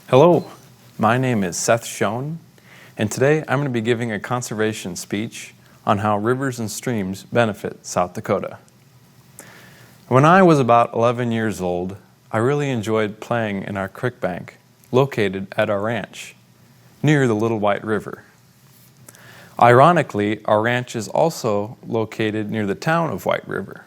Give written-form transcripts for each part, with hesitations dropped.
Hello, my name is Seth Schoon, and today I'm going to be giving a conservation speech on how rivers and streams benefit South Dakota. When I was about 11 years old, I really enjoyed playing in our creek bank located at our ranch near the Little White River. Ironically, our ranch is also located near the town of White River.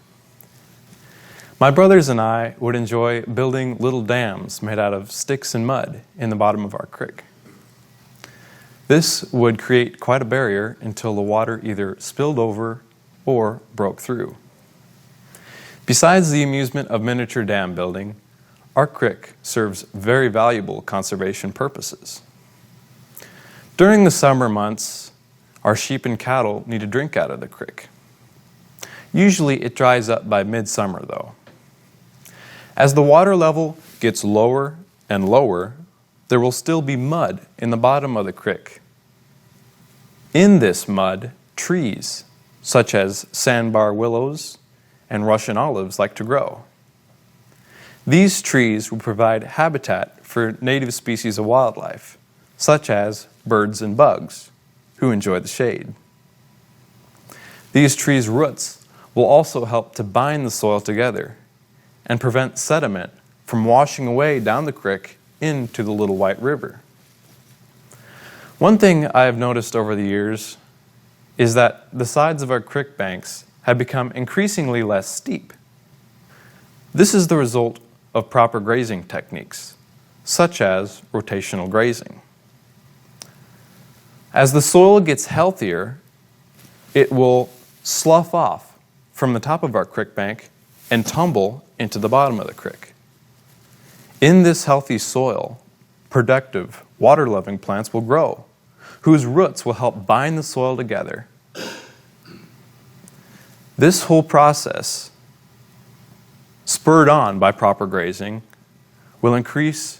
My brothers and I would enjoy building little dams made out of sticks and mud in the bottom of our creek. This would create quite a barrier until the water either spilled over or broke through. Besides the amusement of miniature dam building, our creek serves very valuable conservation purposes. During the summer months, our sheep and cattle need to drink out of the creek. Usually it dries up by midsummer though. As the water level gets lower and lower, there will still be mud in the bottom of the creek. In this mud, trees such as sandbar willows and Russian olives like to grow. These trees will provide habitat for native species of wildlife, such as birds and bugs, who enjoy the shade. These trees' roots will also help to bind the soil together and prevent sediment from washing away down the creek into the Little White River. One thing I have noticed over the years is that the sides of our creek banks have become increasingly less steep. This is the result of proper grazing techniques, such as rotational grazing. As the soil gets healthier, it will slough off from the top of our creek bank and tumble into the bottom of the creek. In this healthy soil, productive, water-loving plants will grow, whose roots will help bind the soil together. This whole process, spurred on by proper grazing, will increase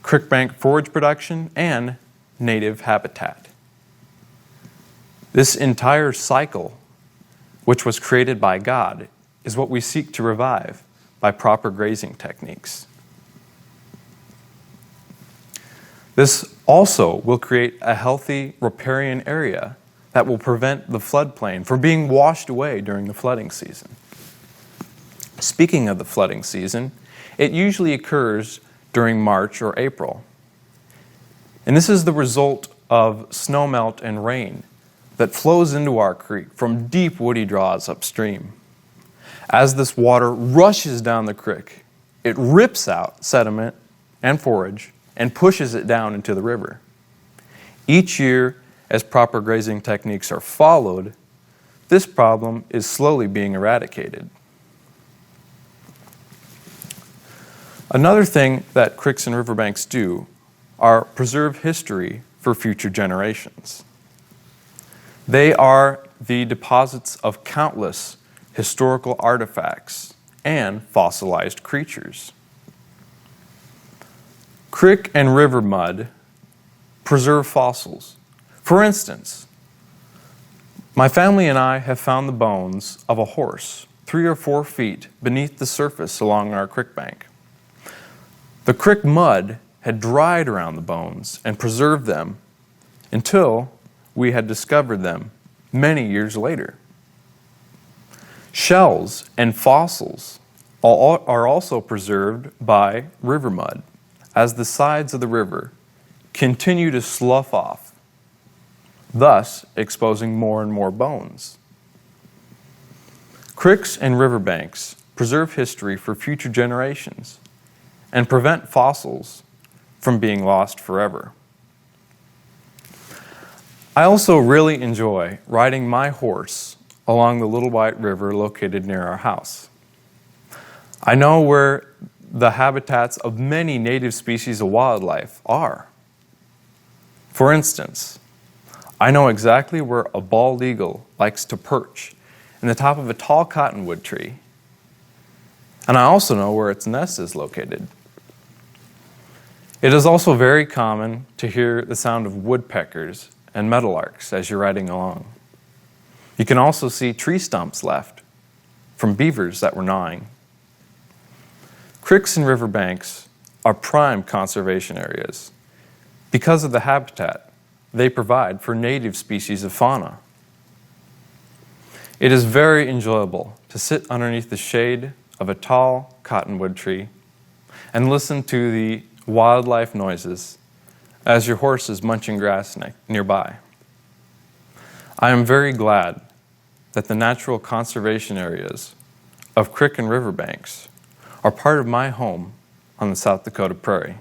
creek bank forage production and native habitat. This entire cycle, which was created by God, is what we seek to revive by proper grazing techniques. This also will create a healthy riparian area that will prevent the floodplain from being washed away during the flooding season. Speaking of the flooding season, it usually occurs during March or April. And this is the result of snowmelt and rain that flows into our creek from deep woody draws upstream. As this water rushes down the creek, it rips out sediment and forage and pushes it down into the river. Each year, as proper grazing techniques are followed, this problem is slowly being eradicated. Another thing that creeks and riverbanks do are preserve history for future generations. They are the deposits of countless historical artifacts and fossilized creatures. Creek and river mud preserve fossils. For instance, my family and I have found the bones of a horse 3 or 4 feet beneath the surface along our creek bank. The creek mud had dried around the bones and preserved them until we had discovered them many years later. Shells and fossils are also preserved by river mud as the sides of the river continue to slough off, thus exposing more and more bones. Creeks and riverbanks preserve history for future generations and prevent fossils from being lost forever. I also really enjoy riding my horse along the Little White River located near our house. I know where the habitats of many native species of wildlife are. For instance, I know exactly where a bald eagle likes to perch in the top of a tall cottonwood tree. And I also know where its nest is located. It is also very common to hear the sound of woodpeckers and meadowlarks as you're riding along. You can also see tree stumps left from beavers that were gnawing. Creeks and riverbanks are prime conservation areas because of the habitat they provide for native species of fauna. It is very enjoyable to sit underneath the shade of a tall cottonwood tree and listen to the wildlife noises as your horse is munching grass nearby. I am very glad that the natural conservation areas of creek and riverbanks are part of my home on the South Dakota prairie.